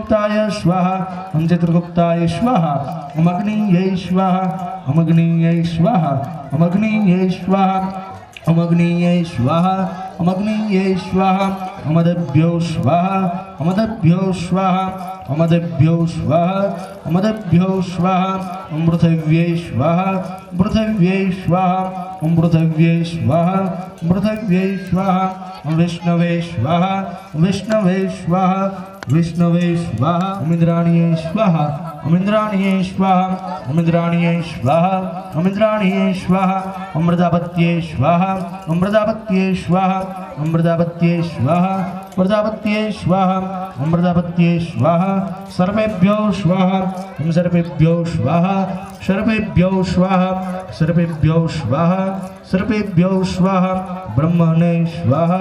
चतुर्गुप्ताय स्वाहा ओम चतुर्गुप्ताय स्वाहा ओम अग्निये स्वाहा ओम अग्निये स्वाहा ओम अग्निये स्वाहा ओम अग्निये स्वाहा ओम अग्निये स्वाहा ओम अदभ्यो स्वाहा ओम अदभ्यो स्वाहा ओम अदभ्यो स्वाहा ओम अदभ्यो स्वाहा ओम पृथिव्यै स्वाहा पृथिव्यै स्वाहा ओम पृथिव्यै स्वाहा पृथिव्यै स्वाहा ओम विष्णवे स्वाहा विष्णवे स्वाहा विष्णवे स्वाहा ओम इंद्राणीये स्वाहा ओम इंद्राणीये स्वाहा ओम इंद्राणीये स्वाहा ओम इंद्राणीये स्वाहा ओम प्रजापत्ये स्वाहा ओम प्रजापत्ये स्वाहा ओम प्रजापत्ये स्वाहा प्रजापत्ये स्वाहा ओम प्रजापत्ये स्वाहा सर्वेभ्यो स्वाहा ओम सर्वेभ्यो स्वाहा सर्वेभ्यो स्वाहा सर्वेभ्यो स्वाहा सर्वेभ्यो स्वाहा ब्रह्मणे स्वाहा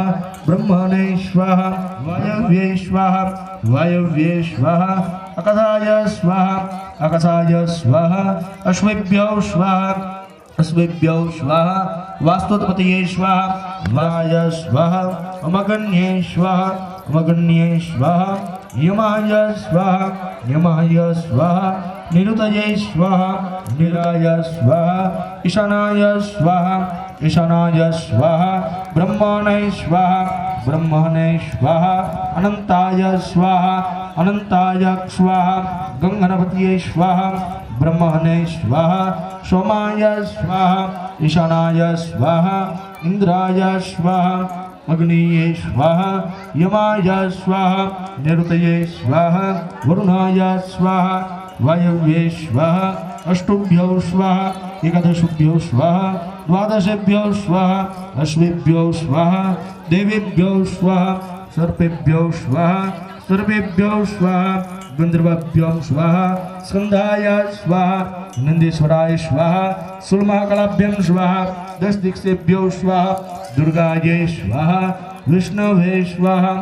ब्रह्मणे स्वाहा वायव्ये स्वाहा वायव्ये स्वाहा अकसाय स्वाहा अकसाय स्वाहा अश्वेभ्यो स्वाहा अश्वेभ्यो स्वाहा वास्तुपतये स्वाहा वाय स्वाहा अमगन्ये स्वाहा अमगन्ये स्वाहा यमाय स्वाहा यमाय स्वाहा निरुतये स्वाहा निराय स्वाहा ईशानाय स्वाहा ईशानाय स्वाहा ब्रह्मणे स्वाहा ब्रह्मणे स्वाहा अनंताय स्वाहा अनंताय स्वाहा गंगणपतये स्वाहा ब्रह्मणे स्वाहा सोमाय स्वाहा ईशानाय स्वाहा इंद्राय स्वाहा अग्निये स्वाहा यमाय स्वाहा निरुतये स्वाहा वरुणाय स्वाहा वायव्ये स्वाहा अष्टभ्यो स्वाहा एकादशभ्यो स्वाहा द्वादशभ्यो स्वाहा अश्वेभ्यो स्वाहा देवेभ्यो स्वाहा सर्पेभ्यो स्वाहा सर्वेभ्यो स्वाहा गंधर्वभ्यो स्वाहा स्कंधाय स्वाहा नंदीश्वराय स्वाहा सुलमहाकलाभ्यं स्वाहा दश दिक्सेभ्यो स्वाहा दुर्गायै स्वाहा विष्णवे स्वाहा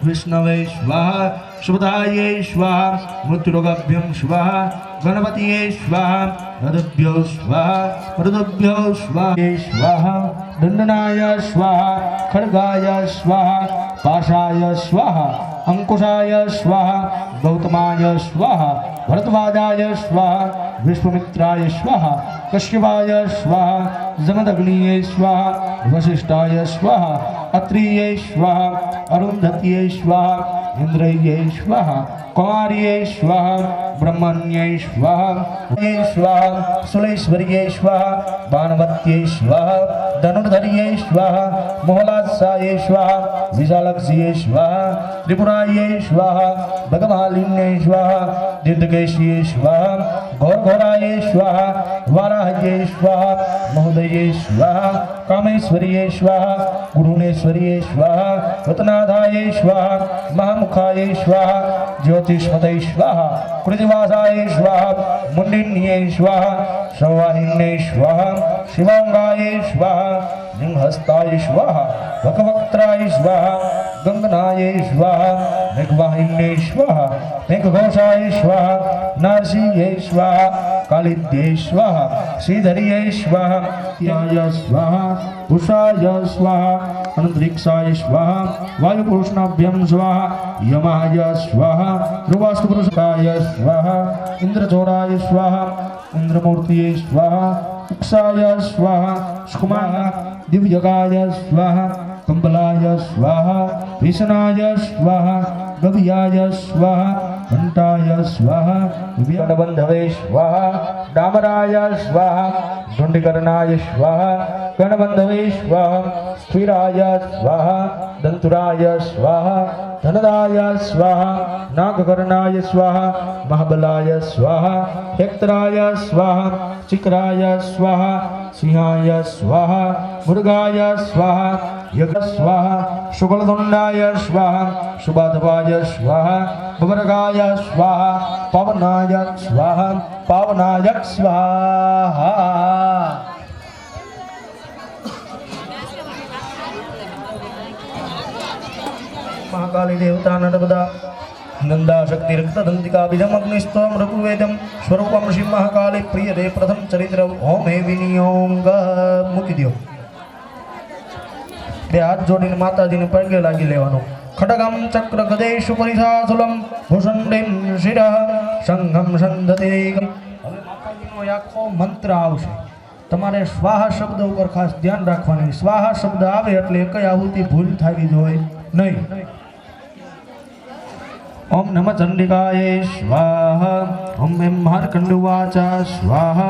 विष्णवे स्वाहा शुभदायै स्वाहा मृत्युरोगाभ्यं स्वाहा गणपतये स्वाहा रदभ्यो स्वाहा मृदभ्यो स्वाहा दंडनाय स्वाहा खड्गाय स्वाहा पाशाय स्वाहा अंकुशाय स्वाहा गौतमाय स्वाहा भरद्वाजाय स्वाहा विश्वमित्राय स्वाहा कश्यपाय स्वाहा जमदग्निये स्वाहा वशिष्ठाय स्वाहा अत्रिये स्वाहा अरुंधत्ये स्वाहा इंद्रये स्वाहा कुमार्ये स्वाहा ब्रह्मण्ये स्वाहा सुलेश्वर्ये स्वाहा बाणवत्ये स्वाहा धनुर्धर्ये स्वाहा मोहलासाये स्वाहा विशालक्ष्ये स्वाहा त्रिपुराये स्वाहा भगमालिन्ये स्वाहा दीर्घकेश्ये स्वाहा घोरघोराये स्वाहा वाराह्ये स्वाहा महोदये स्वाहा कामेश्वर्ये स्वाहा गुरुनेश्वर्ये स्वाहा रत्नाधाये स्वाहा महामुखाये स्वाहा ज्योतिष्मते स्वाहा कृतिवासाये स्वाहा मुंडिन्ये स्वाहा श्रवाहिन्ये स्वाहा शिवांगाये स्वाहा सिंहस्ताय स्वाहा वकवक्त्राय स्वाहा गंगनाये स्वाहा मेघवाहिन्ये स्वाहा मेघघोषाय स्वाहा नारसिंहे स्वाहा कालिद्ये स्वाहा श्रीधर्ये स्वाहा याय स्वाहा उषाय स्वाहा अंतरिक्षाय स्वाहा वायुपुरुषनाभ्यं स्वाहा यमाय स्वाहा ध्रुवाष्टपुरुषाय स्वाहा इंद्रचोराय स्वाहा इंद्रमूर्तये स्वाहा उक्षाय स्वाहा सुकुमार दिव्यगाय स्वाहा कंबलाय स्वाहा भीषणाय स्वाहा गव्याय स्वाहा घंटाय स्वाहा गणबंधवे स्वाहा डामराय स्वाहा ढुंडिकर्णाय स्वाहा गणबंधवे स्वाहा स्थिराय स्वाहा दंतुराय स्वाहा धनदाय स्वाहा नागकर्णाय स्वाहा महाबलाय स्वाहा हेक्तराय स्वाहा चिकराय स्वाहा सिंहाय स्वाहा मुर्गाय स्वाहा यज्ञ स्वाहा शुक्लदुंडाय स्वाहा शुभाधवाय स्वाहा भवरगाय स्वाहा पवनाय स्वाहा पावनाय स्वाहा। महाकाली देवता नर्मदा नंदा शक्ति रक्तदंतिका बीजम अग्निस्तोम रघुवेदम स्वरूपम श्री महाकाली प्रिय दे प्रथम चरित्र ओम हे विनियोग મૂકી દો બે હાથ જોડીને માતાજીને પગે લાગી લેવાનો खड्गं चक्रगदेषु परिसासुलं भूषण्डिं शिरः शङ्खं सन्दतेकं। હવે માતાજીનો આખો મંત્ર આવશે, તમારે સ્વાહા શબ્દ ઉપર ખાસ ધ્યાન રાખવાની. સ્વાહા શબ્દ આવે એટલે કઈ આહુતિ ભૂલ થવી જોઈએ નહીં. ओम नमः चंडिकाय स्वाहा ओम एम मार्कंडुवाचा स्वाहा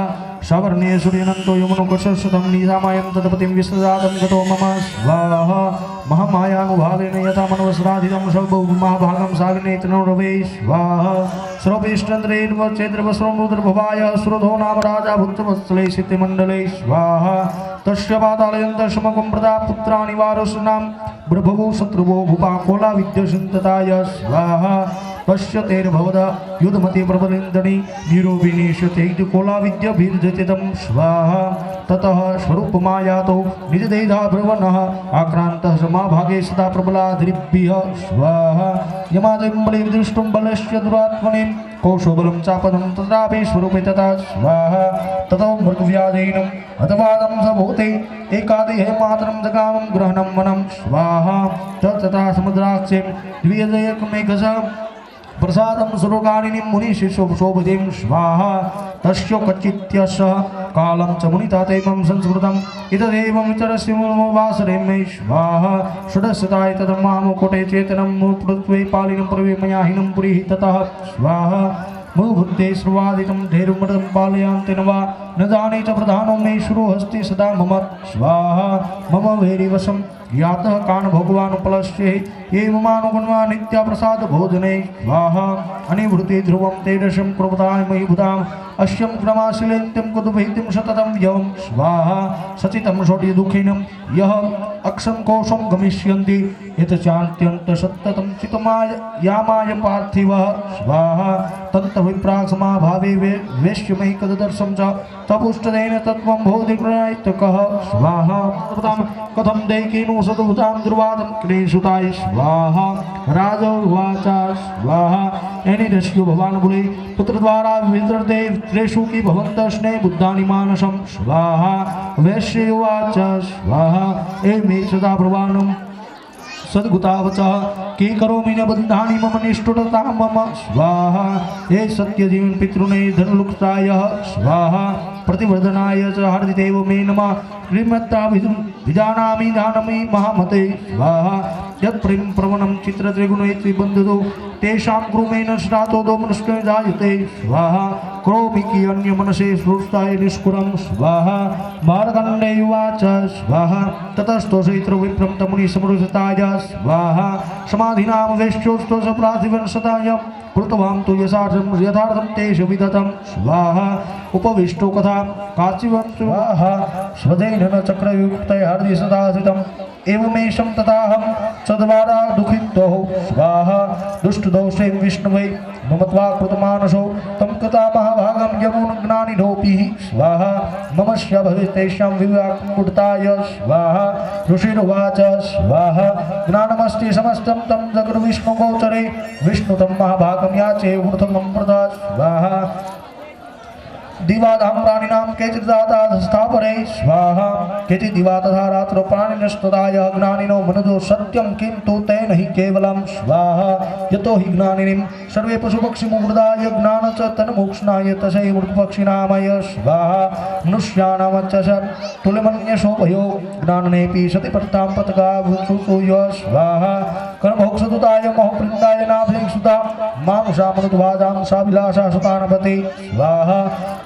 सवर्णे सूर्यनंतो यमुनो कशस्वतं निधामायं तदपतिं विश्वजातं गतो मम स्वाहा महामायानुभावेन यथा मनवस्राधितं सर्वभूमहाभागं साविनेतनो रवे स्वाहा सर्वभिष्टन्द्रेर्व चैद्रवस्रमुद्रभवाय सुरधो नाम राजा भूतवत्सले सिद्धिमण्डले स्वाहा तस्य पातालयन्तशमकं प्रदा पुत्राणि वारसुनां प्रभवो शत्रुवो भूपा कोला विद्यसिन्तताय स्वाहा तस्य तेर्भवद युद्धमति प्रबलिन्दनि निरूपिणीष्यते कोला विद्य भीर्जतितं स्वाहा ततः स्वरूपमायातो निजदेधा भ्रवणः आक्रान्तः समाभागे सदा प्रबलाद्रिभ्यः स्वाहा यमादिं बले विदृष्टुं बलस्य दुरात्मने कौशोबलं चापदं तत्रापि स्वरूपे तथा स्वाहा ततो मृगव्याधीनम् अथवादं सभूते एकादेहे मातरं जगामं ग्रहणं वनं स्वाहा तथा समुद्राक्षें द्वियदेकमेकश प्रसादं सुरोगानिनीं मुनिशिशोभुधिं स्वाहा तस्य कच्चित्यस्य कालं च मुनितातैवं संस्कृतम् इतदेवं विचरस्य वासरे मे स्वाहा षडशताय तदमामुकुटे चेतनं पृथ्वी पालिनं प्रवेमयाहिनं पुरीः ततः स्वाहा मुभुद्धे सर्वादितं धैर्यमृतं पालयान्ति न वा न जाने च प्रधानो मे शुरोहस्ति सदा मम स्वाहा मम वैरिवशं यातः कान भगवान् पलस्ये ये ममानुगुण्वा नित्या प्रसाद भोजने स्वाहा अनिवृत्ति ध्रुवं तेजसं प्रभुताय मयि भूताम् अश्यं क्रमाशिलेन्त्यं कुतुभीतिं सततं यं स्वाहा सचितं षोडि दुःखिनं यः अक्षं कोशं गमिष्यन्ति यत् चान्त्यन्तसत्ततं चितमाय यामाय पार्थिवः स्वाहा तन्तविप्रासमाभावे वेश्यमैकदर्शं च तपुष्टदेन तत्त्वं बोधिप्रणयितकः स्वाहा कथं दैकेनो सद्भुतां दुर्वादं क्लेशुताय स्वाहा राजोवाचा स्वाहा एनिदस्यो भवान् बुले पुत्रद्वारा विदर्दे त्रेषु की भवन्तस्ने बुद्धानि मानसं स्वाहा वैश्योवाच स्वाहा एमे सदा प्रवाणं सद्गुतावचः के करोमि न बन्धानि मम निष्ठुरता मम स्वाहा हे सत्यजीवन पितॄणे धनलुप्ताय स्वाहा प्रतिवर्धनाय च हार्दिदेव मे नमः श्रीमत्ता विजानामि दानमि महामते स्वाहा यत्प्रेम प्रवणं चित्रत्रिगुणेति बन्धुतो तेषां कृमेण श्रातो दो मनुष्य जायते स्वाहा करोमि कि अन्य मनसे स्फूर्ताय निष्कुरं स्वाहा मार्कण्डेय उवाच स्वाहा ततस्तो चैत्र विप्रं तमुनि समृद्धताय स्वाहा समाधिनां वैश्योस्तो स प्राथिवं सताय कृतवां तु यथार्थं तेषु विदतं स्वाहा उपविष्टो कथा काचिवं स्वाहा स्वधेन चक्रयुक्तै हर्दि सदा स्थितम् एवमेशं तथाहं सद्वारा दुःखितो स्वाहा दुष्टदोषे विष्णवे ममत्वा कृतमानसो तं कृता महाभागं यमुनज्ञानिनोऽपि स्वाहा ममस्य भवेत् तेषां विवेकमुदिताय स्वाहा ऋषिरुवाच स्वाहा ज्ञानमस्ति समस्तं तं जगद्विष्णुगोचरे विष्णुतं महाभागं याचे ऊर्ध्वं प्रदा स्वाहा दिवादां प्राणिनां केचिदाता स्थापरे स्वाहा केचित् दिवा तथा रात्रौ प्राणिनस्तदाय ज्ञानिनो मनदो सत्यं किन्तु तेन हि केवलं स्वाहा यतो हि ज्ञानिनीं सर्वे पशुपक्षिमुग्धाय ज्ञान च तन्मोक्षणाय तस्यै मृगपक्षिणामय स्वाहा मनुष्याणामच्च तुल्यमन्यशोभयो ज्ञाननेऽपि सति पठतां पतका भूसुसूय स्वाहा कर्मभोक्षदुताय मोहवृन्दाय नाभेक्षुता मानुषामनुद्वाजां साभिलाषा सुतानपते स्वाहा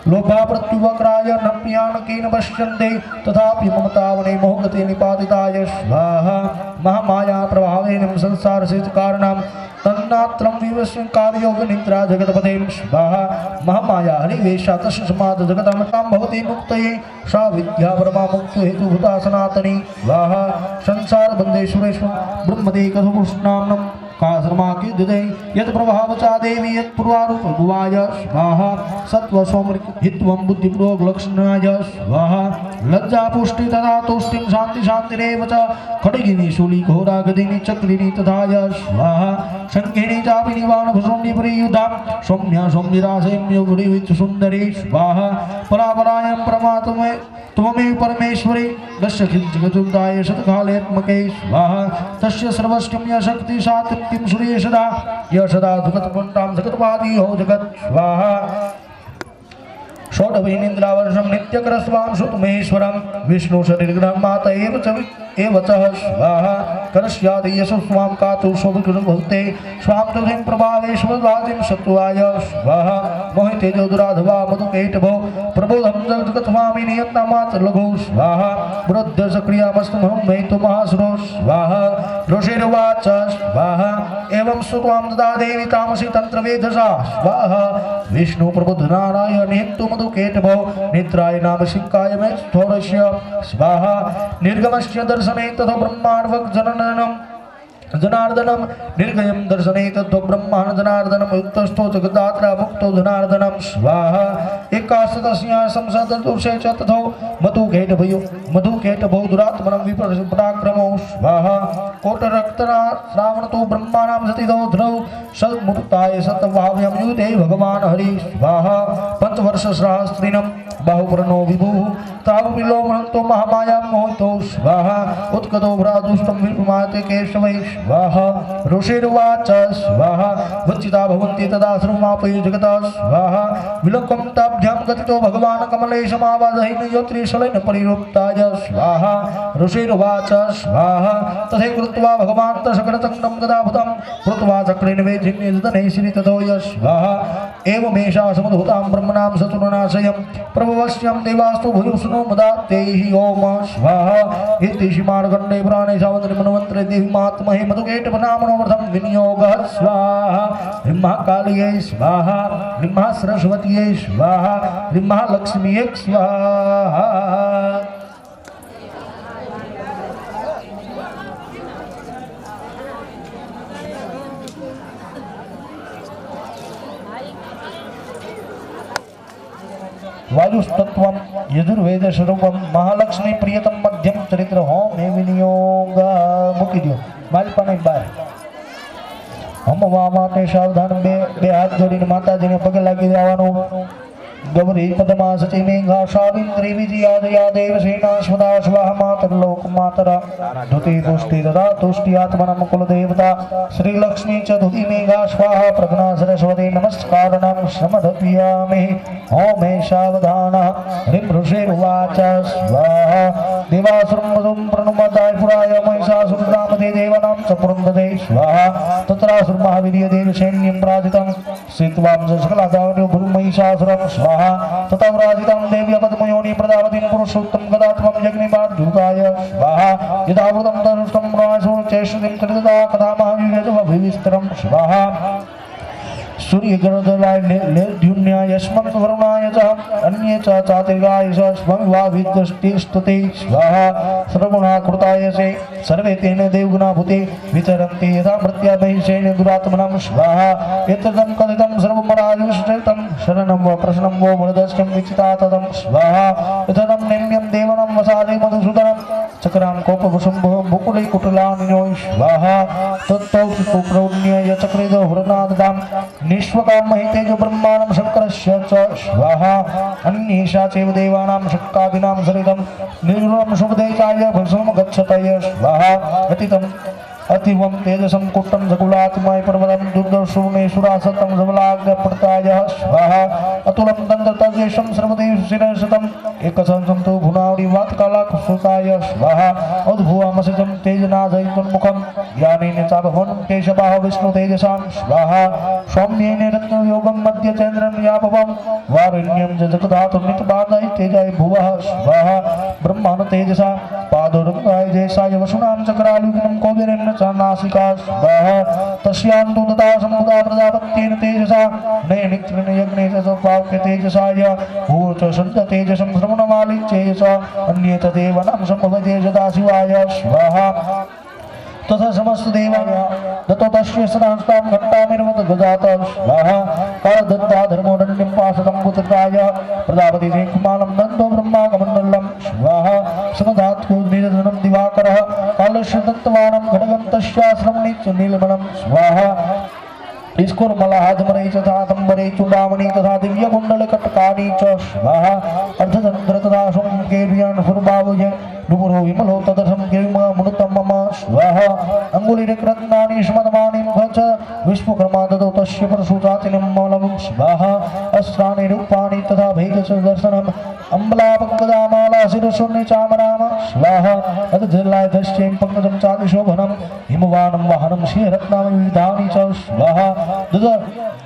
लोभा प्रत्युवक्राय नप्यानकेन पश्यन्ते तथापि ममतावने मोहगते निपातिताय स्वाहा महामाया प्रभावेन संसारस्य कारणं तन्नात्रं विवस्य कार्ययोग निद्रा जगतपते स्वाहा महामाया हरिवेशा तस्य समाद जगतं तां भवति मुक्तये सा विद्या परमा मुक्तो हेतुभूता सनातनी स्वाहा संसार बन्धे सुरेषु ब्रह्मदे कथुपुष्णाम्नं काश्रमाकिद्यते यत् प्रभावचा देवी यत् पूर्वारूप भुवाय स्वाहा सत्व सोमृहित्वं बुद्धिपूर्वक लक्षणाय स्वाहा लज्जा पुष्टि तथा तुष्टिं शांति शांतिरेव च खड्गिनी शूली घोरा गदिनी चक्रिणी तथाय स्वाहा शंखिनी चापिनी बाणभुषुण्डी परियुधा सौम्या सौम्यरासेम्यो गुणिविच सुंदरी स्वाहा परापरायं परमात्मे त्वमेव परमेश्वरी दशखिञ्जगजुदाय शतकालेत्मके स्वाहा तस्य सर्वस्यं शक्ति सात्विं सुरेशदा यशदा जगत्पण्डां जगत्पादी हो जगत् स्वाहा षोडवीनिन्द्रावर्षं नित्यकरस्वां सुतमेश्वरं विष्णु शरीरग्रहं माता एव च स्वाहा करस्यादि यशस्वां कातु शोभिकृते स्वां तुधिं प्रभावेश्वरादिं सत्वाय स्वाहा मोहितेजो दुराधवा मधुकेटभो प्रबोधं जगत्स्वामी नियतनामात्रलघु स्वाहा वृद्ध सक्रियामस्तमहं वैतु महासुरो स्वाहा ऋषिर्वाच स्वाहा एवं सुत्वां ददा देवी तामसी तन्त्रवेधसा स्वाहा विष्णु प्रबुद्धनारायण हेतु मधुकेटभो निद्राय नाम शिंकाय मे स्थोरस्य स्वाहा निर्गमस्य दर्शने ततो ब्रह्माण्डवक् जननम् जनार्दनम निर्गयं दर्शने तद्व ब्रह्माण जनार्दनम युक्तस्थो जगदात्रा मुक्तो जनार्दनम स्वाहा एकाशतस्या संसददुषे च तथो मधुकेटभयो दुरात्मनं विपराक्रमो स्वाहा कोटरक्तना श्रावणतो ब्रह्माणां सतिदो ध्रौ सद्मुक्ताय सतभाव्यं युते भगवान् हरि स्वाहा पंचवर्षसहस्रिणं बाहुपर्णो विभुः तावुविलोमनन्तो महामाया मोहितो स्वाहा उत्कतो भ्रादुष्टं विपुमाते केशवै स्वाहा ऋषिर्वाच स्वाहा वच्चिता भवन्ति तदा सर्वमापय जगता स्वाहा विलोकं ताभ्यां गतितो भगवान् कमलेशमावादहीन योत्रिशलेन परिरूप्ताय स्वाहा ऋषिर्वाच स्वाहा तथे कृत्वा भगवान् तशकरचक्रं गदाभुतं कृत्वा चक्रेण वेजिन्यदने श्रीततोय स्वाहा एवमेषा समुद्भूतां ब्रह्मणां शत्रुनाशयं प्रभवस्यं देवास्तु भूयुष्णो मदातेहि ओम स्वाहा इति श्रीमार्कण्डे पुराणे सावन्तरे मन्वन्तरे देवी महात्महे मधुकेटभनामनोवर्धं विनियोगः स्वाहा ब्रह्मकालिये स्वाहा ब्रह्मसरस्वतीये स्वाहा ब्रह्मलक्ष्मीये स्वाहा वायुस्तत्वं यजुर्वेद स्वरूपम महालक्ष्मी प्रियतम मध्यम चरित्र होम हे विनियोग મૂકી દો મારી પાસે બાર હમવા માટે સાવધાન બે હાથ જોડીને માતાજીને પગે લાગી દેવાનું गौरी पदमा सची मेघा सावित्री विजया दया देव सेना स्वदा स्वाहा मातर लोक मातरा धुति पुष्टि तथा तुष्टि आत्मनम कुल देवता श्री लक्ष्मी च धुति मेघा स्वाहा प्रज्ञा सरस्वती नमस्कारणं समर्पयामि ओम सावधान ह्रीं ऋषिर्वाच स्वाहा देवासुरं मधुं प्रणुमदाय पुराय महिषासुरनामते देवानां च पुरन्दते स्वाहा तत्रासुरमहावीर्य देवसैन्यं प्राजितं स्थित्वां सकलादावन्यो भूमहिषासुरं स्वाहा तथा राजितं देवी पद्मयोनि प्रदावतीं पुरुषोत्तम गदात्मं यज्ञिमार्जुताय स्वाहा यदावृतं तरुष्टं रासो चेष्टिं कृतदा कथामहाविवेदविस्तरं स्वाहा सूर्यग्रहदलाय लेढ्युन्याय यस्मत् वरुणाय च अन्ये च चातिर्गाय च स्वमिवा विद्यष्टिस्तुते स्वाहा सर्वगुणाकृताय से सर्वे तेन देवगुणाभूते विचरन्ति यथा मृत्याभैषेण दुरात्मनं स्वाहा एतदं कथितं सर्वमराजुष्टितं शरणं व प्रश्नं वो मुरदस्यं विचिता तदं स्वाहा एतदं निम्यं देवनं वसादे मधुसूदनं चक्रां कोपवशुम्भो मुकुले कुटलानिनो स्वाहा तत्तौ प्रौण्य चक्रेदो हुरनाददां निष्वकाम महितेजो ब्रह्माणं शंकरस्य च स्वाहा अन्येषा चैव देवानां शक्कादीनां सरितं निर्गुणं शुभदेशाय भस्मं गच्छतय स्वाहा अतितं अतिवं तेजसं कुट्टं सकुलात्माय पर्वतं दुर्दर्शुनेश्वरासतं सबलाग्रपड़ताय स्वाहा अतुलं तन्त्रतजेशं सर्वदेवशिरशतं एकसंसंतो भुनावरी वातकालाकुसुताय स्वाहा उद्भुवामसजं तेजनादयन्मुखं ज्ञानेन चाभवनं केशवाह विष्णुतेजसां स्वाहा सौम्येन रत्नयोगं मध्यचन्द्रं यापवं वारुण्यं जगदातुर्नितबाधाय तेजाय भुवः स्वाहा ब्रह्माण तेजसा पादोरङ्गाय देशाय वसुनां चक्रालुकिनं कोविरेण नासिका स्वाहा तस्यान्तु तथा समुदा प्रजापत्येन तेजसा नयनित्रेण यज्ञेन पावके तेजसाय भूर्च सन्त तेजसं श्रवणमालिच्येष अन्ये तदेव नाम सम्भवते सदा शिवाय स्वाहा तथा समस्त देवाय दत्तो तस्य सदास्तां घट्टामिर्वत गजात स्वाहा कालदत्ता धर्मोदण्डिं पाशतं पुत्रकाय प्रजापति कुमारं नन्दो ब्रह्माकमण्डलं स्वाहा समधात्को निरधनं दिवाकरः कालस्य दत्तवानं घटगं तस्याश्रम नित्य नीलमणं स्वाहा स्कुर्मलाहाजमरै च तातम्बरे चूडामणि तथा दिव्यकुण्डलकटकानि च स्वाहा अर्धचन्द्र तथा शुङ्केर्यान् सुरबाहुज नुपुरो विमलो तदसं केममुनुतं मम स्वाहा अङ्गुलिरक्रत्नानि स्मदमानि मुख विश्वकर्मा ददौ तस्य परशुजातिनं मौलं स्वाहा अस्त्राणि रूपाणि तथा भेदच दर्शनम् अम्बलापङ्कजामाला शिरशून्य चामराम स्वाहा अदजलाय दश्यं पङ्कजं चादिशोभनं हिमवानं वाहनं श्रीरत्नानि विविधानि च स्वाहा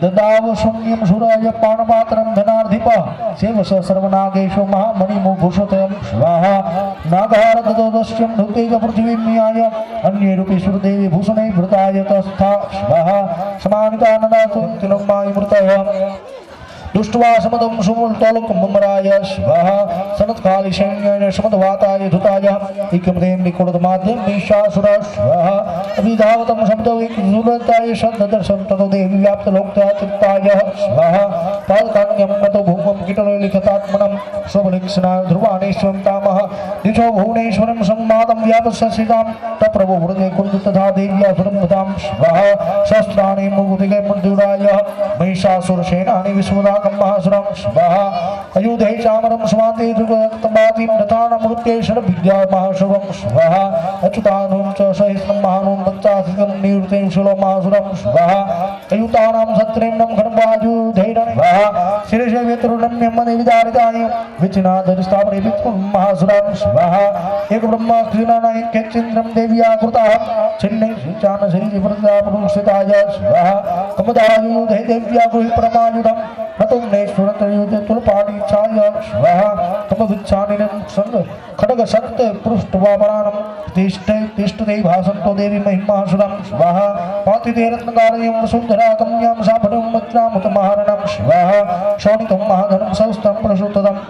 ददाव शून्यं सुराय पाणपात्रं धनार्धिपः सेवस सर्वनागेशो महामणिमुभूषितं स्वाहा नागहारददोदस्यं धुतेज पृथिवीम्याय अन्ये रूपे सुरदेवी भूषणे भृताय तस्था स्वाहा समानिताननातु तिलम्माय मृतः दुष्टवा समदं सुमूलतोलकमराय स्वाहा सनत्काली सैन्याय समदवाताय धुताय एकमदें निकुटमाद्यं निशासुर स्वाहा अभिधावतं शब्दविकुलताय शब्ददर्शनं ततो देवी व्याप्तलोकतः चित्ताय स्वाहा पादकान्यं नतो भूमं कीटलिखतात्मनं स्वबलिक्षणाय ध्रुवाणेश्वरं तामः दिशो भुवनेश्वरं संमादं व्यापस्यसितां तप्रभो वृदे कुन्दु तथा देव्यासुरं वदां स्वाहा शस्त्राणि मुगुदिगे मन्दिराय महिषासुरसेनानि विश्वदा महासुरं स्वाहा अयुधे चामरं स्वाते दुर्गतमातिं रथानमृत्येश्वर विद्या महाशुभं स्वाहा अच्युतानुं च सहस्रं महानुं पञ्चाशतं निवृत्तिं शिलो महासुरं स्वाहा अयुतानां सत्रेण्यं खड्वाजुधैरणं स्वाहा शिरसेव्यतरुणम्यं विदारितानि विचिनादरिस्थापने वित्पुं महासुरं स्वाहा एक ब्रह्म क्षीणानाय केचिन्द्रं देव्या कृतः छिन्नै श्रीचान शरीरे प्रजापुरुषिताय स्वाहा कमदायुधे देव्या गृहि परमायुधं नतुम्नेश्वरतयुधे तुलपाणि छाय स्वाहा तमभिच्छानिनं संग खड्ग सक्त पृष्ठवापराणं तिष्ठते भासन्तो देवी महिमासुरं स्वाहा पातिते रत्नकारयं वसुन्धरा कन्यां साफलं मुद्रामुतमहारणं स्वाहा शोणितं महाधनं सहस्त्रं प्रसूतम्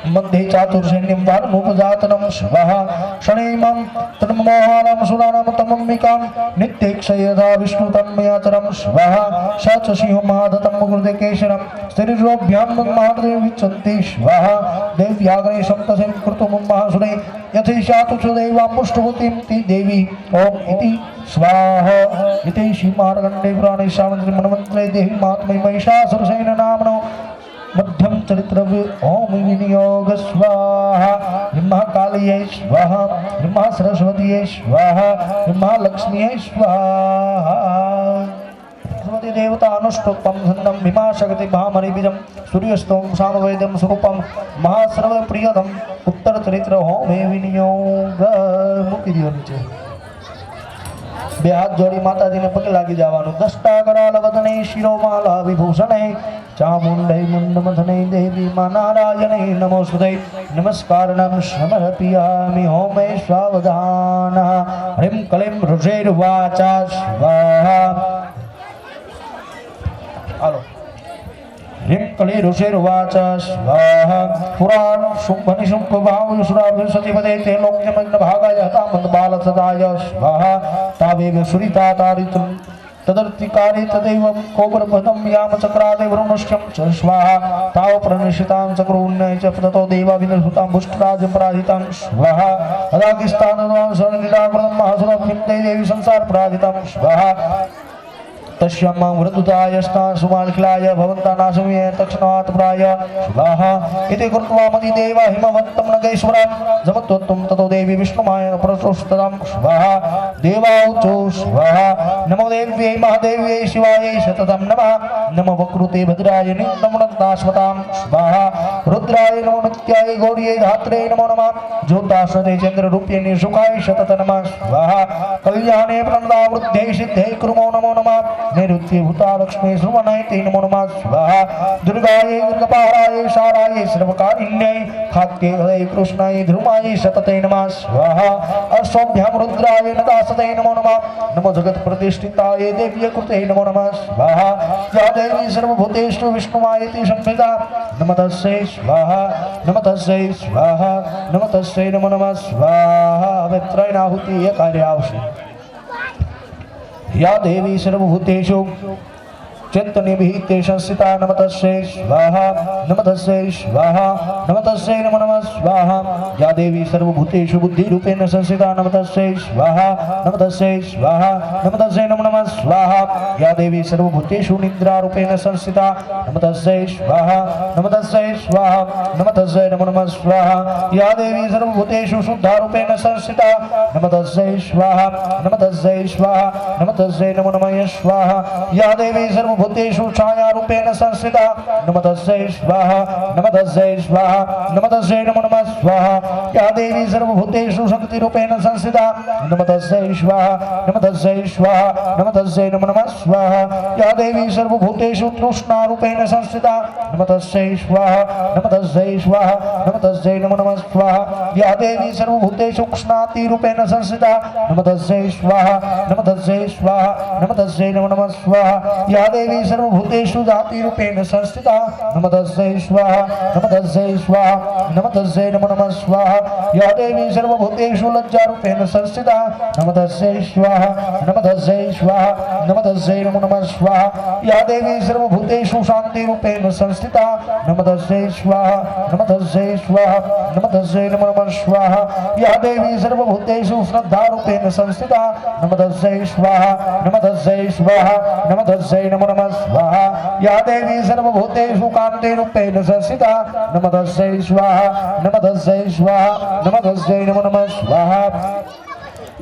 मध्ये चातुर्सैन्यं वारमुपजातनं स्वाहा शनैमं तन्मोहानं सुरानं तमम्बिकां नित्यैक्षयधा विष्णुतन्मयाचरं स्वाहा स च सिंहो महादतं मुकुरदे केशरं स्त्रीरोभ्यां महादेव विचन्ति स्वाहा देव्याग्रेशं तसें कृतुं महासुरे यथैषातु च दैवामुष्टभूतिं ति देवी ॐ इति स्वाहा इति श्रीमार्कण्डे पुराणे सामन्त्रे मनमन्त्रे देवी महात्म्ये महिषासुरसेन नाम्नो मध्यम चरित्र ओम विनियोग स्वाहा ब्रह्मा कालिये स्वाहा ब्रह्मा सरस्वतीये स्वाहा ब्रह्मा लक्ष्मीये स्वाहा सरस्वती देवता अनुष्टुप्पं धन्नं भीमा शक्ति भामरि बीजं सूर्यस्तं सामवेदं स्वरूपं महासर्व प्रियदम उत्तर चरित्र ओम विनियोग मुक्ति दियो नीचे બે હાથ જોડી માતાજીને પગે લાગી જવાનું દષ્ટા કરાલ વદને શિરોમાલા વિભૂષણે ચામુંડૈ મુંડમથને દેવી મા નારાયણે નમોસ્તુતે નમસ્કારણં સમર્પયામિ હોમે સાવધાનઃ હ્રીં ક્લીં ઋષિર્વાચા સ્વાહા હાલો ह्रीं क्लीं ऋषिर्वाच स्वाहा पुराण शुंभ निशुंभ भावसुराभिसतिपदे ते लोक्यमग्नभागाय हतामन्दबालसदाय स्वाहा तावेव सुरिता तारितं तदर्तिकारे तदैवं कोपरपदं यामचक्रादे वरुणश्चं च स्वाहा ताव प्रणिशितां चक्रोन्नय च ततो देवाविनर्हुतां पुष्टराजं पराजितां स्वाहा अदाकिस्तानदं शरणिलाकृतं महासुरं देवी संसार पराजितां स्वाहा तस्यां वृद्धुतायस्ता सुमालिखिलाय भवन्तानाशुये तक्षणात् प्राय स्वाहा इति कृत्वा मतिदेवा हिमवन्तं नगेश्वरं जमत्वत्तं ततो देवी विष्णुमाय प्रसोस्तदां स्वाहा देवाऊचो स्वाहा नमो देव्यै महादेव्यै शिवायै शततं नमः नमो वक्रुते भद्राय नित्यमुनतास्मतां स्वाहा रुद्राय नमो नित्याय गौर्यै धात्रे नमो नमः ज्योताश्वते चन्द्ररूप्ये सुखाय शतत नमः स्वाहा कल्याणे प्रणदावृद्धे सिद्धे कुर्मो नमो नमः नैऋत्ये भूता लक्ष्मी श्रवणाय ते नमो नमः स्वाहा दुर्गायै दुर्गपाराय शाराय सर्वकारिण्यै खात्ये हृदय कृष्णाय ध्रुमाय शतते नमः स्वाहा अश्वभ्यां रुद्राय नदासते नमो नमः नमो जगत् प्रतिष्ठिताय देव्यै कृते नमो नमः स्वाहा या देवी सर्वभूतेषु विष्णुमायति संस्थिता नमः तस्यै स्वाहा नमः तस्यै स्वाहा नमः तस्यै नमो नमः स्वाहा હવે ત્રણ આહુતિ એક હારે આવશે या देवी सर्वभूतेषु चैतन्यभिहिते संस्थिता नमस्तस्यै स्वाहा नमस्तस्यै स्वाहा नमस्तस्यै नमो नमः स्वाहा या देवी सर्वभूतेषु बुद्धिरूपेण संस्थिता नमस्तस्यै स्वाहा नमस्तस्यै स्वाहा नमस्तस्यै नमो नमः स्वाहा या देवी सर्वभूतेषु निद्रारूपेण संस्थिता नमस्तस्यै स्वाहा नमस्तस्यै स्वाहा नमस्तस्यै नमो नमः स्वाहा या देवी सर्वभूतेषु शुद्धारूपेण संस्थिता नमस्तस्यै स्वाहा नमस्तस्यै स्वाहा नमस्तस्यै नमो नमः स्वाहा या देवी भूतेषु छाया रूपेण संस्थिता नमस्तस्यै स्वाहा नमस्तस्यै स्वाहा नमस्तस्यै नमो नमः स्वाहा या देवी सर्वभूतेषु शक्ति रूपेण संस्थिता नमस्तस्यै स्वाहा नमस्तस्यै स्वाहा नमस्तस्यै नमो नमः स्वाहा या देवी सर्वभूतेषु तृष्णा रूपेण संस्थिता नमस्तस्यै स्वाहा नमस्तस्यै स्वाहा नमस्तस्यै नमो नमः स्वाहा या देवी सर्वभूतेषु उष्णाति रूपेण संस्थिता नमस्तस्यै स्वाहा नमस्तस्यै स्वाहा नमस्तस्यै नमो नमः स्वाहा या देवी सर्वभूतेषु जाति रूपेण संस्थिता नमस्तस्यै स्वाहा नमस्तस्यै स्वाहा नमस्तस्यै नमो नमः स्वाहा या देवी सर्वभूतेषु लज्जा रूपेण संस्थिता नमस्तस्यै स्वाहा नमस्तस्यै स्वाहा नमस्तस्यै नमो नमः स्वाहा या देवी सर्वभूतेषु शांति रूपेण संस्थिता नमस्तस्यै स्वाहा नमस्तस्यै स्वाहा नमस्तस्यै नमो नमः स्वाहा या देवी सर्वभूतेषु श्रद्धा रूपेण संस्थिता नमस्तस्यै स्वाहा नमस्तस्यै स्वाहा नमस्तस्यै नमो नमः स्वाहा या देवी सर्वभूतेषु कान्ति रूपेण संस्थिता नमस्तस्यै स्वाहा नमस्तस्यै स्वाहा नमस्तस्यै नमो नमः स्वाहा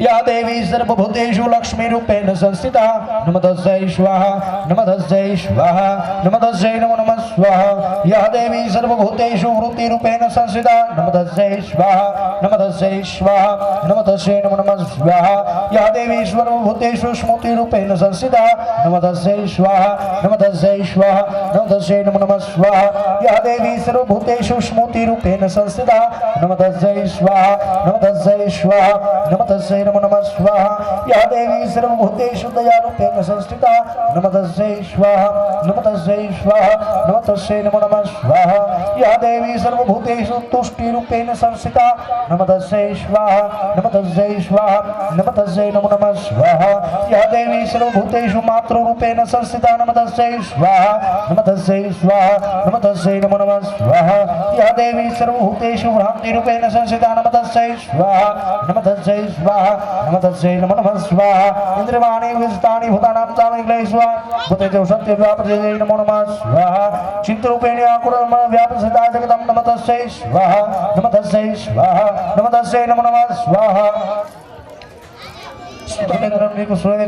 या देवी सर्वभूतेषु लक्ष्मी रूपेण संस्थिता नमस्तस्यै स्वाहा नमस्तस्यै स्वाहा नमस्तस्यै नमो नमः स्वाहा या देवी सर्वभूतेषु वृत्ति रूपेण संस्थिता नमस्तस्यै स्वाहा नमस्तस्यै स्वाहा नमस्तस्यै नमो नमः स्वाहा या देवी सर्वभूतेषु स्मृति रूपेण संस्थिता नमस्तस्यै स्वाहा नमस्तस्यै स्वाहा नमस्तस्यै नमो नमः स्वाहा या देवी सर्वभूतेषु स्मृति रूपेण संस्थिता नमस्तस्यै स्वाहा नमस्तस्यै स्वाहा नमस्तस्यै नमो नमः स्वाहा या देवी सर्वभूतेषु दया रूपेण संस्थिता नमस्तस्यै स्वाहा नमस्तस्यै स्वाहा नमस्तस्यै नमो नमः स्वाहा या देवी सर्वभूतेषु तुष्टि रूपेण संस्थिता नमस्तस्यै स्वाहा नमस्तस्यै स्वाहा नमस्तस्यै नमो नमः स्वाहा या देवी सर्वभूतेषु मातृ रूपेण संस्थिता नमस्तस्यै स्वाहा नमस्तस्यै स्वाहा नमस्तस्यै नमो नमः स्वाहा या देवी सर्वभूतेषु भ्रांति रूपेण संस्थिता नमस्तस्यै स्वाहा नमस्तस्यै स्वाहा नमस्तस्यै नमो नमः स्वाहा इंद्रियाणि विजितानि भूतानां चामनिग्रहे स्वाहा भूतेषु सत्य व्यापृते नमो नमः स्वाहा चित्तरूपेण आकुरम व्यापृता जगतं नमस्तस्यै स्वाहा नमस्तस्यै स्वाहा नमस्तस्यै नमो नमः स्वाहा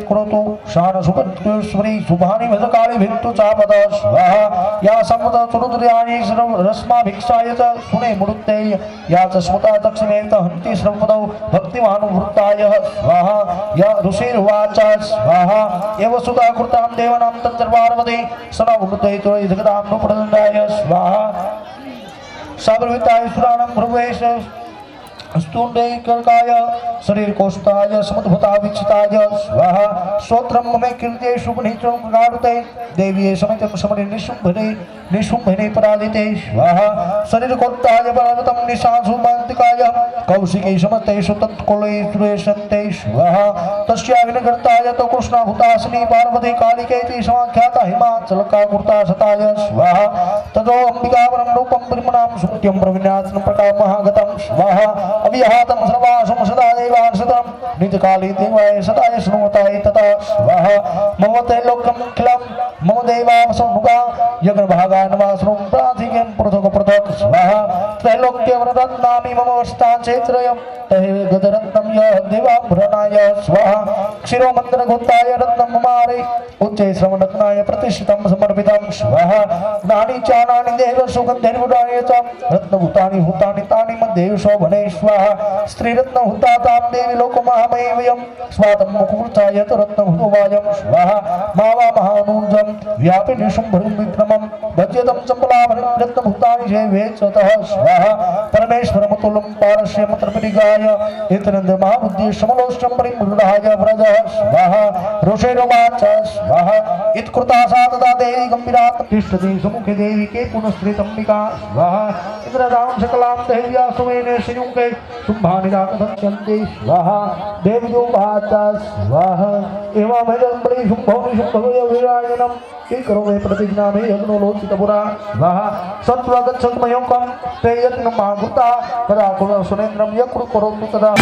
करोतु शान सुपत्युश्वरी शुभानि भजकाली भित्तु चापद स्वाहा या समृत चुरुद्र्याणि रश्मा भिक्षाय च सुने मुरुत्ते या च स्मृता दक्षिणेत हन्ति श्रवपदौ भक्तिमानुवृत्ताय स्वाहा या ऋषिर्वाच स्वाहा एव सुता कृतां देवानां तत्सर्वार्वते सदा वृत्ते तो जगदां नुप्रदण्डाय स्वाहा साबरविताय सुराणं भ्रुवेश स्तूण्डैकर्काय शरीर कोष्ठाय समुद्भूता विचिताय स्वाहा श्रोत्रं ममे कीर्ते शुभनित्रं गारुते देवीये समितं समरे निशुम्भने पराजिते स्वाहा शरीर कोष्ठाय बलवतं निशासु मान्तिकाय कौशिके समतेषु तत्कुले सन्ते स्वाहा तस्या विनगर्ताय तो कृष्णाभूतासनी पार्वती कालिकेति समाख्याता हिमाचलकाकुर्ता सताय स्वाहा ततो अंबिकावरं रूपं ब्रह्मणां सुत्यं प्रविन्यासनं प्रकामहागतं स्वाहा अव्याहतं सर्वासुं सदा देवांसतं नित्यकाले देवाय सदाय श्रुमताय तथा स्वाहा मम त्रैलोक्यमखिलं मम देवावसमुगा यज्ञभागान्वासुं प्राधिकं पृथक् पृथक् स्वाहा त्रैलोक्यवरदत्नामि मम वर्षता चैत्रयं तहे गदरत्नं य देवाभरणाय स्वाहा क्षीरोमन्त्रगुप्ताय रत्नं ममारे उच्चे श्रवणरत्नाय प्रतिष्ठितं समर्पितं स्वाहा नानि चानानि देव सुगन्धैर्गुणानि च रत्नभूतानि भूतानि तानि मध्ये शोभने स्वाहा स्त्रीरत्नभूता तां देवी लोकमहामयं स्वातं मुकुटाय रत्नभूतवायं स्वाहा मावा महानूर्जं व्यापिनि शुम्भरं विक्रमं भज्यतं चम्पलाभरं रत्नभूतानि जैवे चतः स्वाहा परमेश्वरमतुलं पारस्य मंत्रपरिगाय एतनंद महाबुद्धि समलोष्टं परिमृदाय व्रजः स्वाहा रोषेरोमाच स्वाहा इत्कृता सातदा देवी गंभीरात् तिष्ठति सुमुखे देवी के पुनस्त्रितंबिका स्वाहा इंद्रदां सकलां देव्या सुमेने संयुगे शुंभानिदात सत्यन्ते स्वाहा देवदुभाच स्वाहा एवं बलि शुंभो शुंभो विराजनम के करो वे प्रतिज्ञा में यज्ञो लोचितपुरा स्वाहा सत्वगच्छन्मयोकं ते यज्ञमाहुता कदा कुल सुरेन्द्रं यकृ करोतु तदा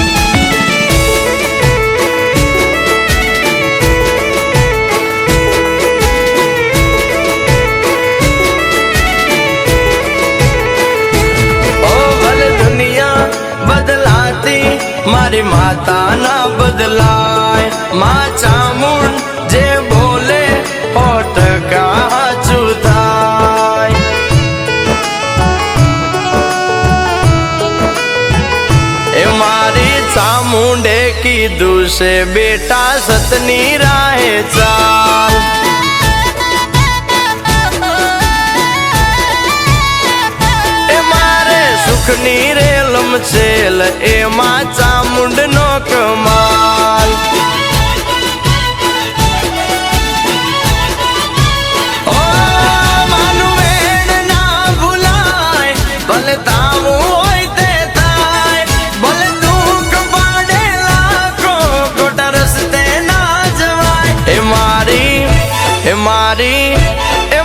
बदलाती मारी माता ना बदलाय माँ चामुंड जे बोले होठ का चुथाय ए मारी चामुंडे की दूसरे बेटा सतनी राहे चाल सुखनी रेलम छेल एमा चामुंड नो कमाल ओ मानु वेण ना भुलाय भले तामु होय ते थाय भले दुख पाडे लाखो गोटा रस्ते ना जवाय ए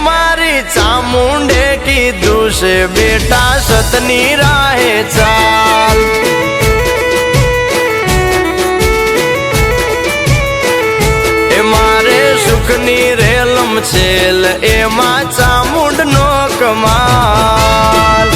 मारी चामुंडे की दूसरे बेटा सतनी राहे चाल ए मारे सुखनी रेलम छेल एमा चामुंड नो कमाल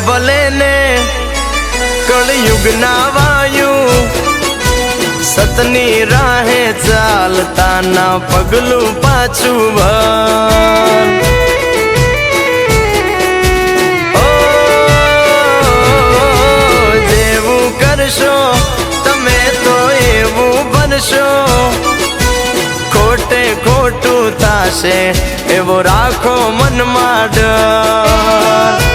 भले ने कलयुग ना वायु सतनी राहे चालता ना पगलू पाछू भर ओ जेवू करशो तमे तो एवू बनशो खोटे खोटू थाशे एवो राखो मन में डर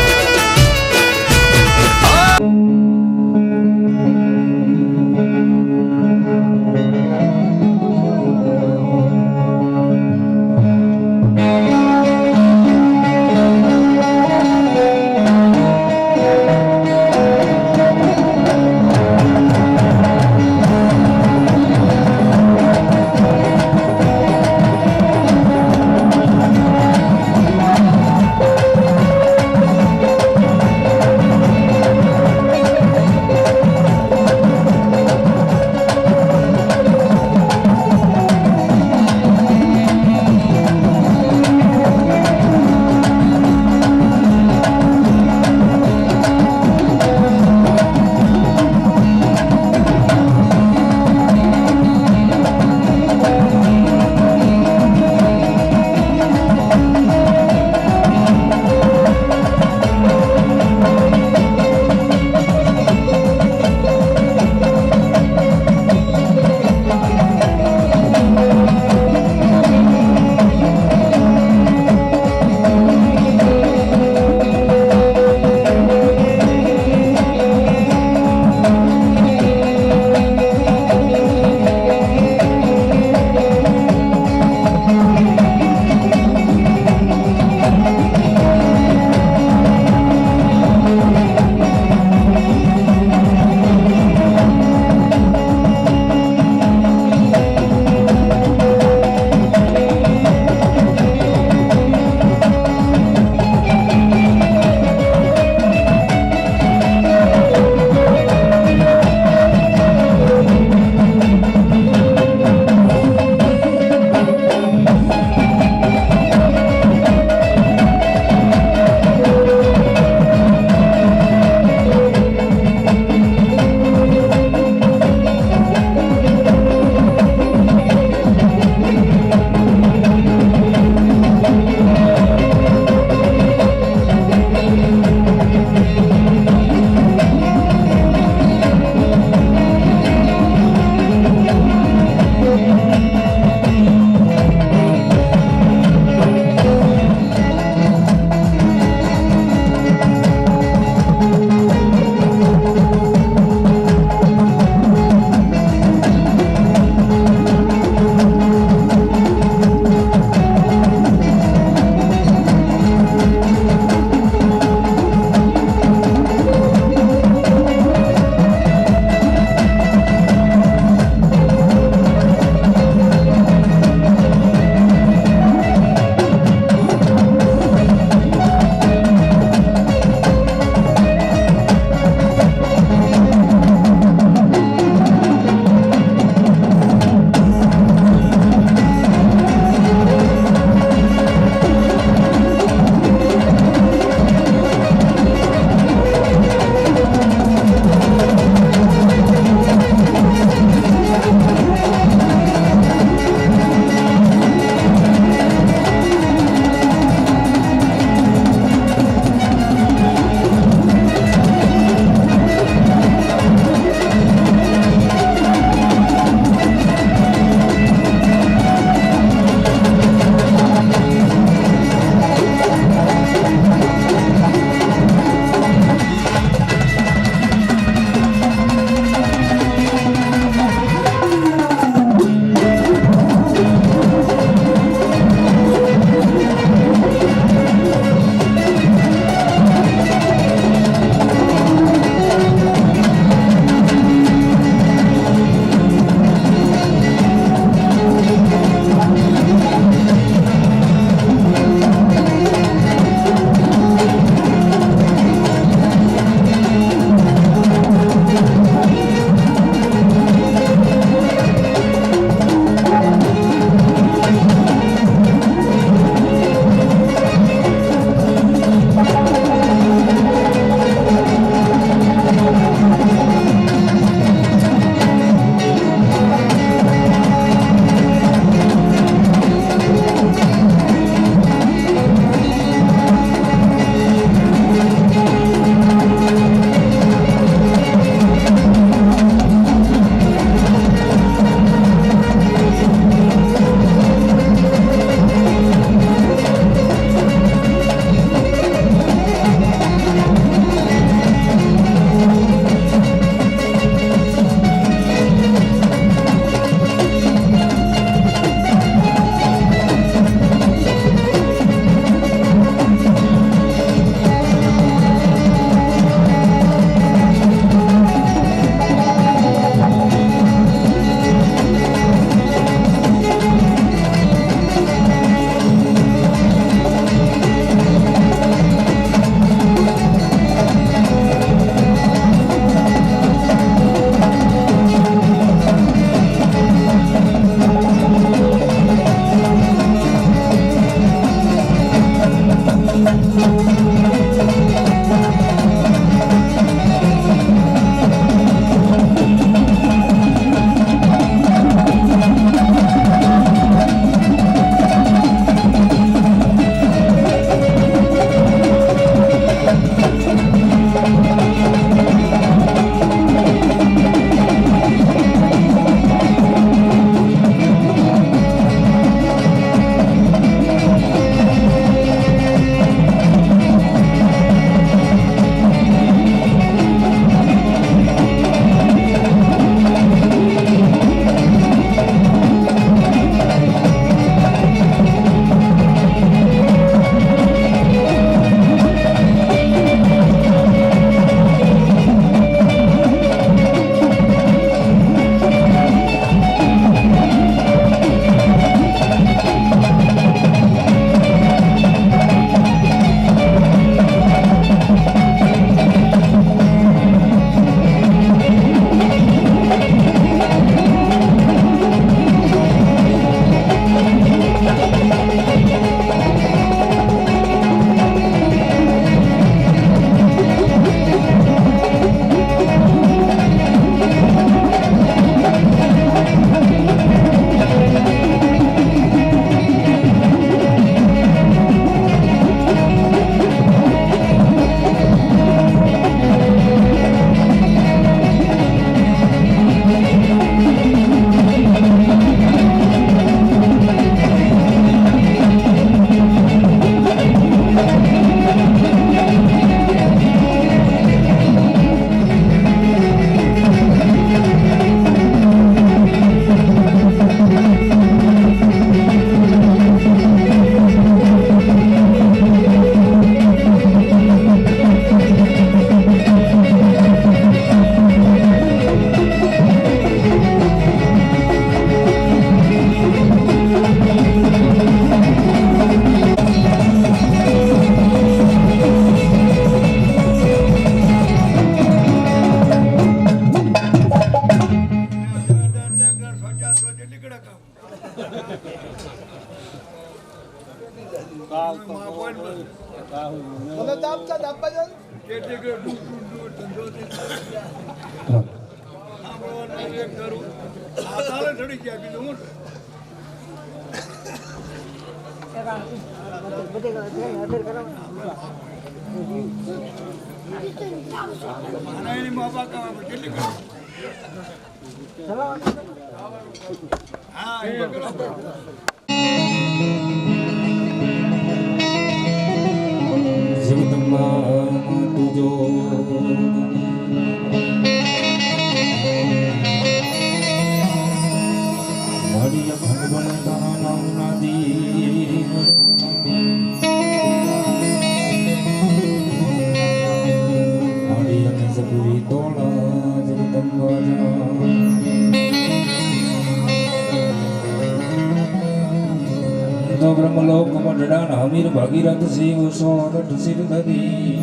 બ્રહ્મલોક મંડળાન હમીર ભગીરથ શિવ સોરઠ સિરધરી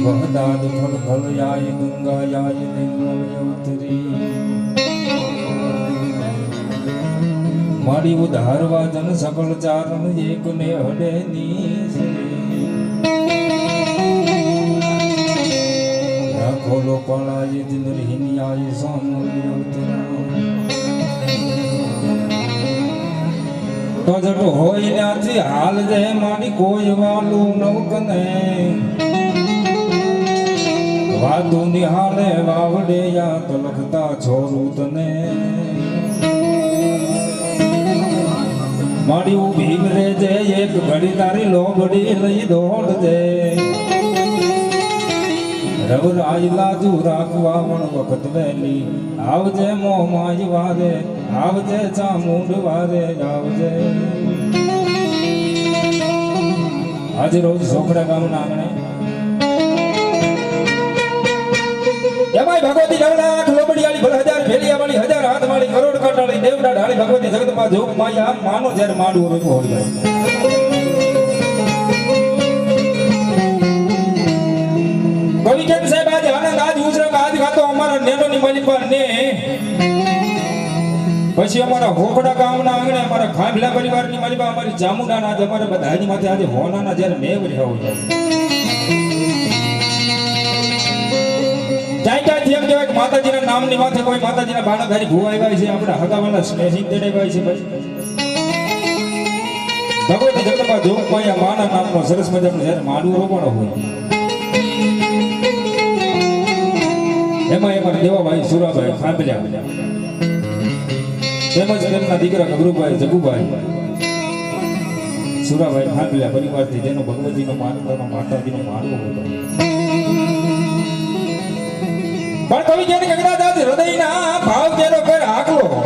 ભગદાદ ફલ ફલ યાય ગંગા યાય લિંગવયોતરી મારી ઉધારવા જન સકળ ચારણ એક ને હડે ની રાખો લોપાળાય દિન હિનિયાય સોમયોતરા તો જટ હોય ત્યાંથી હાલ જે મારી કોઈ વાલું નવકને વાતું નિહાળે વાવડે યા તો લખતા છોરું તને મારી ઉભી રે જે એક ઘડી તારી લોબડી લઈ દોડજે રવરાજ લાજુ રાખવા પણ વખત વહેલી આવજે મોમાય વારે આવજે ચામુંડ વારે આવજે આજે રોજ સોખડા ગામના આંગણે એમાંય ભગવતી જગન્નાથ લોબડિયાળી ભલ હજાર ફેલિયાવાળી હજાર હાથવાળી કરોડ કાંટાળી દેવડા ઢાળી ભગવતી જગતમાં જોગ માયા માનો જ્યારે માંડવું રોકવું હોય કવિ કેમ સાહેબ આજે આનંદ આજ ઉજરક આજ ગાતો અમારા નેનોની મલિપા ને પછી અમારા હોખડા ગામના આંગણે અમારા ખાંભલા પરિવારની મલિપા અમારી ચામુંડાના આજે અમારા બધાની માથે આજે હોનાના જ્યારે મેઘ રહ્યા હોય ક્યાંય એમ કહેવાય કે માતાજીના નામની માથે કોઈ માતાજીના બાણાધારી ભૂવા આવ્યા છે આપણા હગાવાલા સ્નેહી તેડાવ્યા છે ભાઈ ભગવતી જગદંબા જોગ માયા માના નામનો સરસ મજાનો જ્યારે માંડવો રોપણો હોય એમાં એમાં દેવાભાઈ સુરાભાઈ ખાંભલ્યા તેમજ તેમના દીકરા ગભરુભાઈ જગુભાઈ સુરાભાઈ ખાંભલ્યા પરિવારથી જેનો ભગવતીનો માનવાનો માતાજીનો માનવો હતો પણ કવિ જેને કગડા દાદ હૃદયના ભાવ જેનો કર આકલો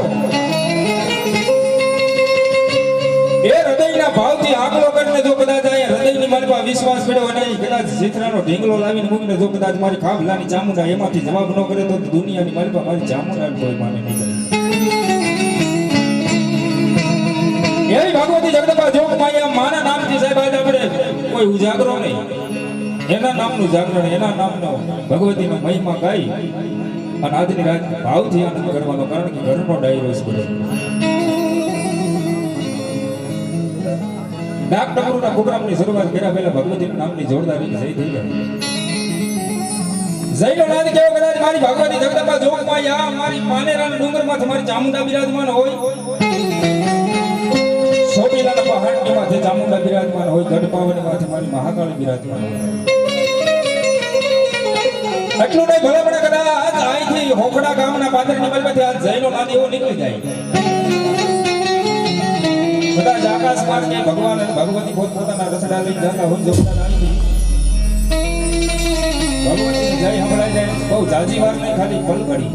એ હૃદયના ભાવથી આકલો કરીને જો કદાચ અહીંયા હૃદયની મારી પાસે વિશ્વાસ પડ્યો નહીં કદાચ જીતરાનો ઢીંગલો લાવીને મૂકીને જો કદાચ મારી ખાંભલાની ચામુંડા એમાંથી જવાબ ન કરે તો દુનિયાની મારી પાસે મારી ચામુંડા કોઈ માને નહીં કરે એવી ભગવતી જગદંબા જોગ માયા માના નામથી સાહેબ આજે આપણે કોઈ ઉજાગરો નહીં એના નામનું જાગરણ એના નામનો ભગવતીનો મહિમા ગાઈ અને આજની રાત ભાવથી આનંદ કરવાનો કારણ કે ઘરનો ડાયરો છે ડાક ડમરૂના પ્રોગ્રામની શરૂઆત કર્યા પહેલા ભગવતીના નામની જોરદાર રીતે જઈ થઈ જાય જયનો નાદ કેવો કદાચ મારી ભગવતી જગદંબા જોગ માયા મારી પાનેરાના ડુંગરમાં મારી ચામુંડા બિરાજમાન હોય સોબીલાના પહાડની માથે ચામુંડા બિરાજમાન હોય ગઢપાવની માથે મારી મહાકાળી બિરાજમાન હોય એટલું નહીં ભલે પણ કદાચ અહીંથી હોખડા ગામના પાદરની મલમાંથી આ જયનો નાદ એવો નીકળી જાય કદાચ આકાશ માર્ગે ભગવાન અને ભગવતી પોતપોતાના રસડા લઈ જતા હોય જોતા અહીંથી ભગવતીની જય સંભળાઈ જાય બહુ જાજી વાર નહીં ખાલી પલ ઘડી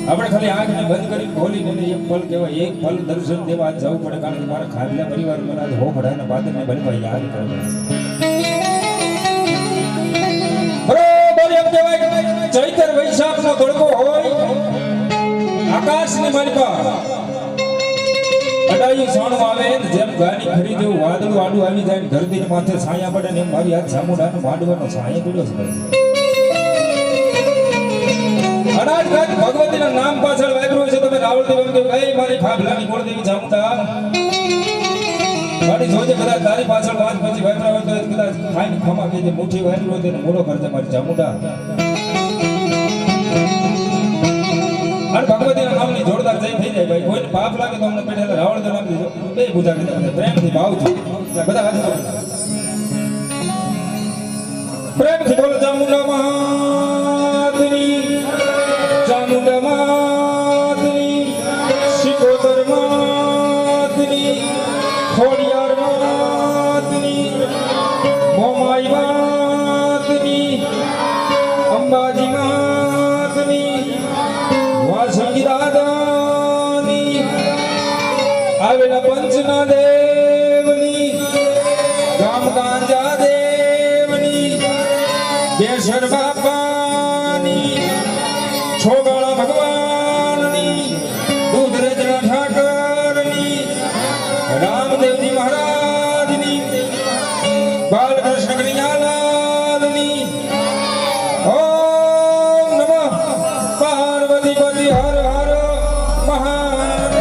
આપણે ખાલી આંખને બંધ કરી ખોલીને એક પલ કહેવાય એક પલ દર્શન દેવા જવું પડે કારણ કે મારા ખાધલા પરિવાર મને હોખડાના પાદરને ભલે યાદ કરે બરોબર એમ કહેવાય ચૈતર વૈશાખનો તડકો હોય આકાશની મારી પાસે અડાયું સાણું આવે જેમ ગાની ખરી જેવું વાદળું આડું આવી જાય ધરતીની માથે છાયા પડે ને એમ મારી હાથ ચામુંડાનો માંડવાનો છાયા પડ્યો છે અનાજ ખાત ભગવતીના નામ પાછળ વાપર્યું છે તમે રાવળ દેવ એમ કે ભાઈ મારી ફાફલાની કુળદેવી ચામુંડા મારી જોજે કદાચ તારી પાછળ વાત પછી વાપરા હોય તો કદાચ ખાઈને ખમા કે જે મુઠ્ઠી વાપરી હોય તેને મોડો કરજે મારી ચામુંડા અને ભગવતીના નામની જોરદાર જય થઈ જાય ભાઈ કોઈને પાપ લાગે તો અમને પેઠેલા રાવળ દેવ નામ દીધો બે પૂજા કરી તમે પ્રેમથી ભાવજો બધા હાથ જોડો પ્રેમથી બોલો ચામુંડા માતની ચામુંડા માતની શિકોતર માતની ખોડિયાર માતની મોમાઈ માતની અંબાજી માતની વાસંગી દાદાની આવેલા પંચના દેવની ગામ ગાંજા દેવની બેસર બાપાની છોગળા ભગવાનની દૂધરેજના ઠાકરની રામદેવજી મહારાજની બાલકૃષ્ણ કનૈયાલાલની ઓમ નમઃ પાર્વતી પતિ હર હર મહાદેવ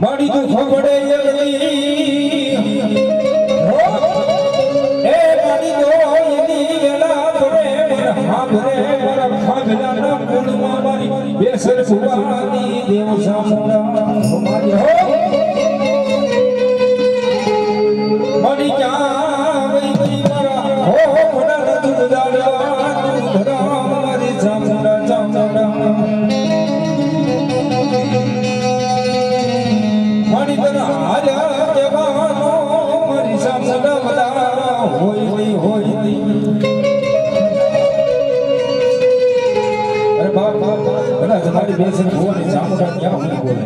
મારી દુઃખ વડે મારી દોયની વેલા ભરે મરહા ભરે મરખા ભેલાના કુળમાં મારી બેસર સુવાની દેવ સામુડા મારી હો મારી ક્યાં વઈ મારા હો મોડા તું દાડા તું ધરા મારી સામુડા સામુડા મારી તને હાજર દેવાનો મારી સામુડા વડા હોય અરે બાપ બધા તમારી બેસન ભુવાની સામુડા ક્યાં બોલે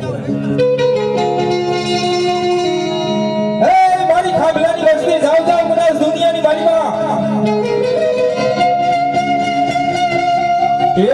એ મારી ખાબલાની વસ્તી જાવ જાવ બધા દુનિયાની બારીમાં એ